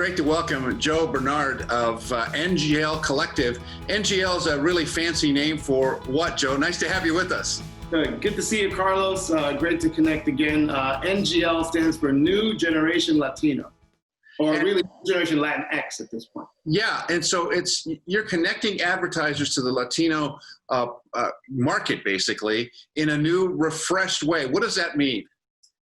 Great to welcome Joe Bernard of NGL Collective. NGL is a really fancy name for what, Joe? Nice to have you with us. Good to see you, Carlos. Great to connect again. NGL stands for New Generation Latino, or really Generation Latinx at this point. Yeah, and so you're connecting advertisers to the Latino market, basically, in a new, refreshed way. What does that mean?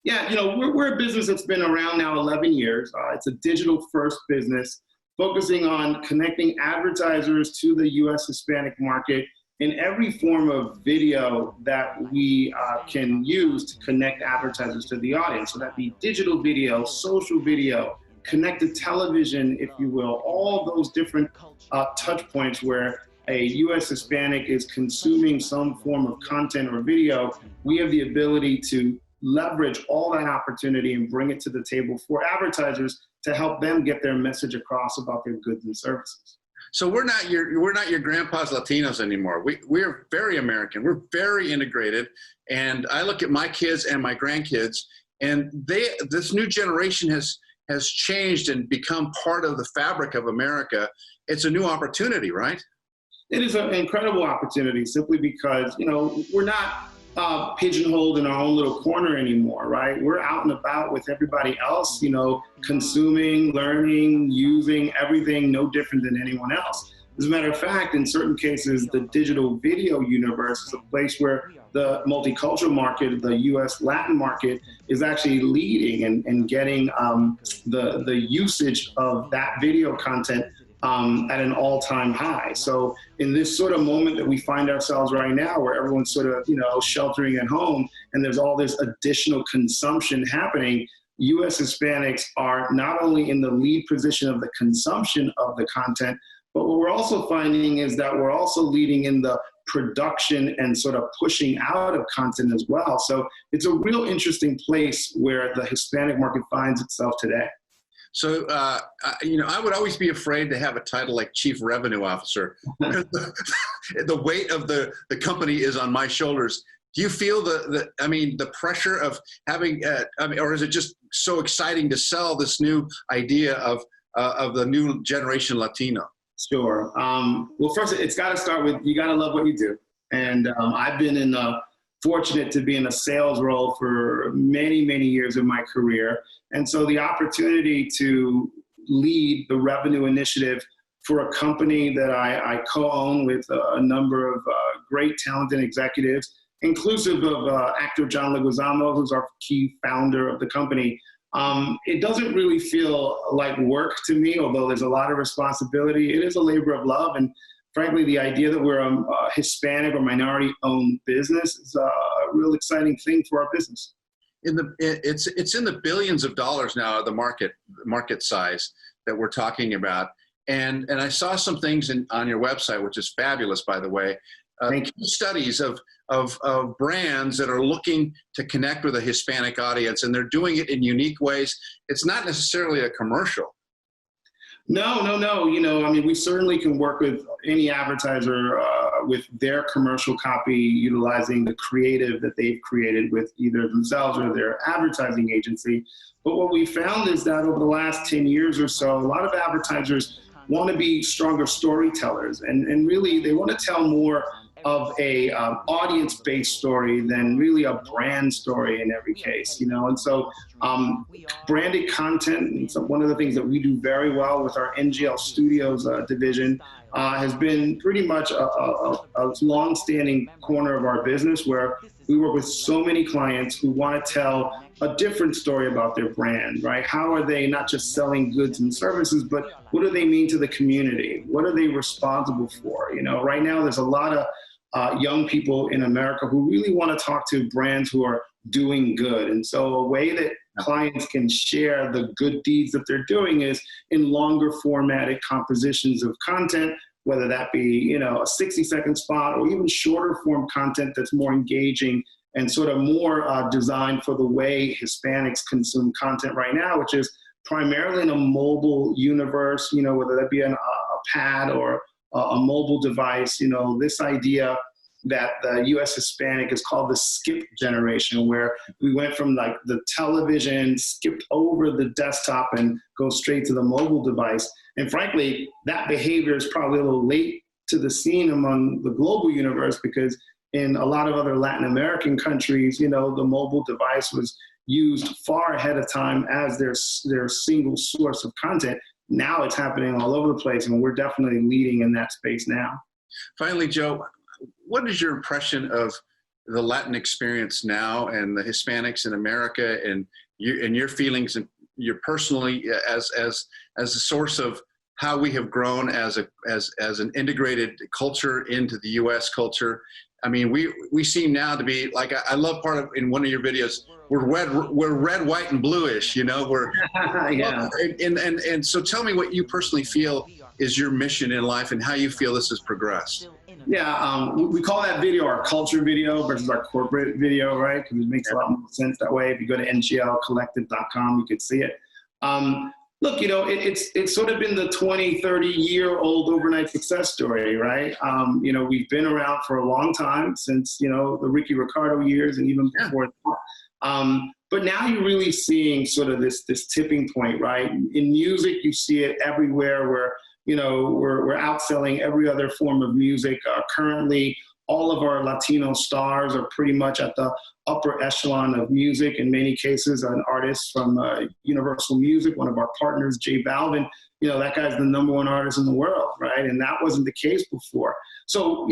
Yeah, we're a business that's been around now 11 years. It's a digital-first business focusing on connecting advertisers to the U.S. Hispanic market in every form of video that we can use to connect advertisers to the audience. So that'd be digital video, social video, connected television, if you will, all those different touch points where a U.S. Hispanic is consuming some form of content or video. We have the ability to leverage all that opportunity and bring it to the table for advertisers to help them get their message across about their goods and services. So we're not your grandpa's Latinos anymore. We're very American. We're very integrated. And I look at my kids and my grandkids, and this new generation has changed and become part of the fabric of America. It's a new opportunity, right? It is an incredible opportunity simply because, we're not pigeonholed in our own little corner anymore, right? We're out and about with everybody else, consuming, learning, using everything no different than anyone else. As a matter of fact, in certain cases, the digital video universe is a place where the multicultural market, the U.S. Latin market, is actually leading and getting the usage of that video content at an all-time high. So in this sort of moment that we find ourselves right now, where everyone's sort of, sheltering at home, and there's all this additional consumption happening, U.S. Hispanics are not only in the lead position of the consumption of the content, but what we're also finding is that we're also leading in the production and sort of pushing out of content as well. So it's a real interesting place where the Hispanic market finds itself today. So, I would always be afraid to have a title like Chief Revenue Officer. The weight of the company is on my shoulders. Do you feel the pressure of having, or is it just so exciting to sell this new idea of the new generation Latino? Sure. Well, first, it's got to start with, you got to love what you do. And I've been fortunate to be in a sales role for many, many years of my career. And so the opportunity to lead the revenue initiative for a company that I co-own with a number of great talented executives, inclusive of actor John Leguizamo, who's our key founder of the company, it doesn't really feel like work to me, although there's a lot of responsibility. It is a labor of love. And frankly, the idea that we're a Hispanic or minority-owned business is a real exciting thing for our business. It's in the billions of dollars now, the market size that we're talking about. And I saw some things on your website, which is fabulous, by the way. Studies of brands that are looking to connect with a Hispanic audience, and they're doing it in unique ways. It's not necessarily a commercial. No. We certainly can work with any advertiser with their commercial copy, utilizing the creative that they've created with either themselves or their advertising agency. But what we found is that over the last 10 years or so, a lot of advertisers want to be stronger storytellers, and really they want to tell more of a audience-based story than really a brand story in every case, And so branded content, one of the things that we do very well with our NGL Studios division, has been pretty much a long-standing corner of our business, where we work with so many clients who want to tell a different story about their brand, right? How are they not just selling goods and services, but what do they mean to the community? What are they responsible for? Right now there's a lot of young people in America who really want to talk to brands who are doing good. And so a way that clients can share the good deeds that they're doing is in longer formatted compositions of content, whether that be, a 60-second spot or even shorter form content that's more engaging and sort of more designed for the way Hispanics consume content right now, which is primarily in a mobile universe, whether that be a pad or a mobile device. This idea that the U.S. Hispanic is called the skip generation, where we went from like the television, skipped over the desktop and go straight to the mobile device. And frankly, that behavior is probably a little late to the scene among the global universe, because in a lot of other Latin American countries, the mobile device was used far ahead of time as their single source of content. Now it's happening all over the place, and we're definitely leading in that space now. Finally, Joe, what is your impression of the Latin experience now and the Hispanics in America, and your feelings and your personally as a source of how we have grown as an integrated culture into the U.S. culture? I mean, we seem now to be like, I love part of in one of your videos, we're red, white, and bluish. We're yeah. And so tell me what you personally feel is your mission in life and how you feel this has progressed. Yeah, we call that video our culture video versus our corporate video, right? Because it makes a lot more sense that way. If you go to nglcollective.com, you could see it. Look, it's sort of been the 20, 30-year-old overnight success story, right? We've been around for a long time, since, the Ricky Ricardo years and even before that. But now you're really seeing sort of this tipping point, right? In music, you see it everywhere where, we're outselling every other form of music. Currently, all of our Latino stars are pretty much at the upper echelon of music. In many cases, an artist from Universal Music, one of our partners, J Balvin, that guy's the #1 artist in the world, right? And that wasn't the case before. So,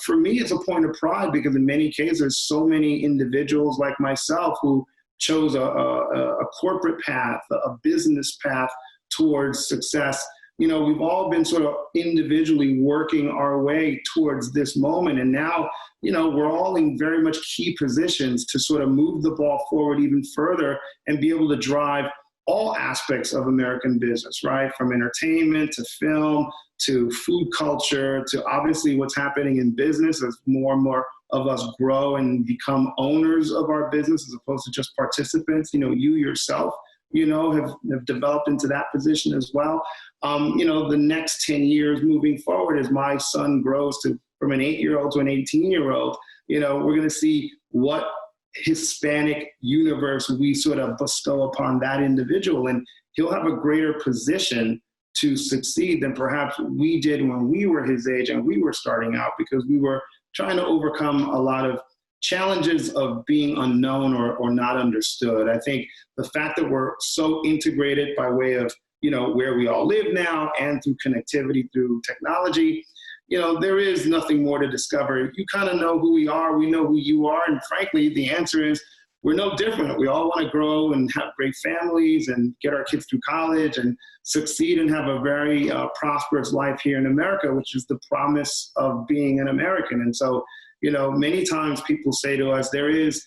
for me, it's a point of pride, because in many cases, there's so many individuals like myself who chose a corporate path, a business path towards success. We've all been sort of individually working our way towards this moment. And now, we're all in very much key positions to sort of move the ball forward even further and be able to drive all aspects of American business, right? From entertainment to film to food culture to obviously what's happening in business as more and more of us grow and become owners of our business as opposed to just participants. You yourself, have developed into that position as well. The next 10 years moving forward, as my son grows from an 8-year-old to an 18-year-old, we're going to see what Hispanic universe we sort of bestow upon that individual. And he'll have a greater position to succeed than perhaps we did when we were his age and we were starting out, because we were trying to overcome a lot of challenges of being unknown or not understood. I think the fact that we're so integrated by way of, where we all live now and through connectivity through technology, there is nothing more to discover. You kind of know who we are. We know who you are. And frankly, the answer is we're no different. We all want to grow and have great families and get our kids through college and succeed and have a very prosperous life here in America, which is the promise of being an American. And so, many times people say to us, there is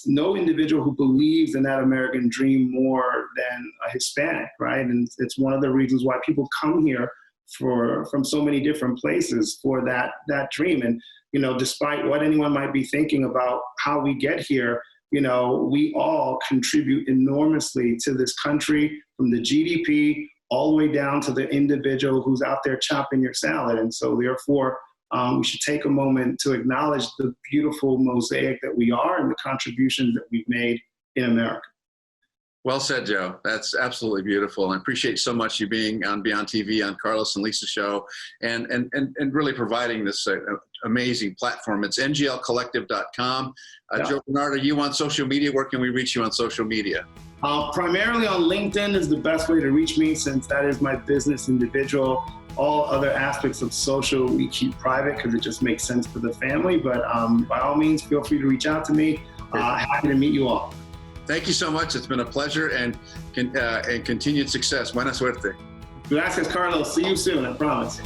no individual who believes in that American dream more than a Hispanic, right? And it's one of the reasons why people come here from so many different places for that dream. And, despite what anyone might be thinking about how we get here, we all contribute enormously to this country, from the GDP all the way down to the individual who's out there chopping your salad. And so therefore, we should take a moment to acknowledge the beautiful mosaic that we are and the contributions that we've made in America. Well said, Joe. That's absolutely beautiful. I appreciate so much you being on Beyond TV, on Carlos and Lisa's show, and really providing this amazing platform. It's nglcollective.com. Yeah. Joe Bernard, are you on social media? Where can we reach you on social media? Primarily on LinkedIn is the best way to reach me, since that is my business individual. All other aspects of social we keep private because it just makes sense for the family. But by all means, feel free to reach out to me. Happy to meet you all. Thank you so much. It's been a pleasure, and continued success. Buena suerte. Gracias, Carlos. See you soon, I promise.